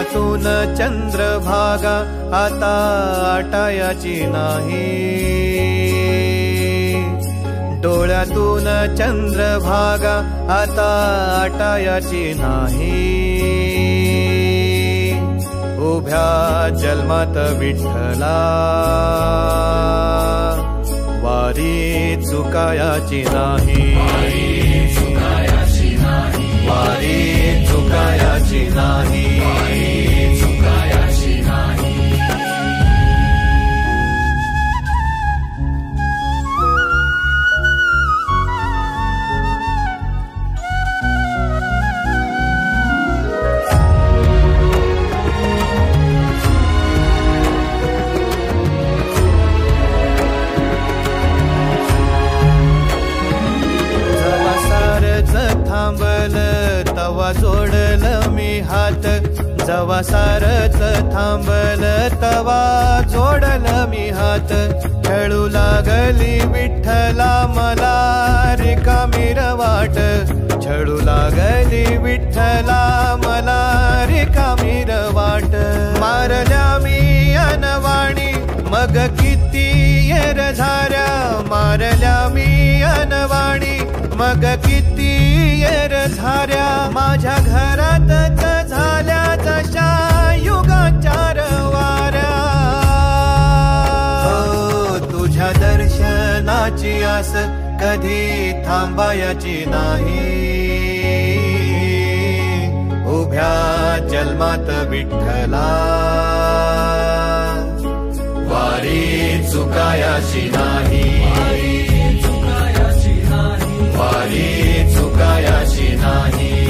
डोळ्यातून चंद्रभागा आता आटायाची नाही, डोळ्यातून चंद्रभागा आता आटायाची नाही। उभ्या जन्मात विठ्ठला वारी चुकायाची नाही, वारी चुकायाची नाही। थांबल तवा जोडल मी हात, जवा सारच थांबल तवा जोडल मी हात। खेळू लागली विठ्ठला मला रिकामी वाट, छळू लागली विठ्ठला मला रिकामी वाट। मारल्या मी अनवाणी मग किती येर झाऱ्या, मारल्या मी अनवाणी मग किती येर झाऱ्या। माझ्या घरातच झाल्या तशा युगाचार वाऱ्या। तुझ्या दर्शनाची आस कधी थांबायची नाही, उभ्या जन्मात विठ्ठला वारी चुकायाची नाही, वारी चुकायाची नाही।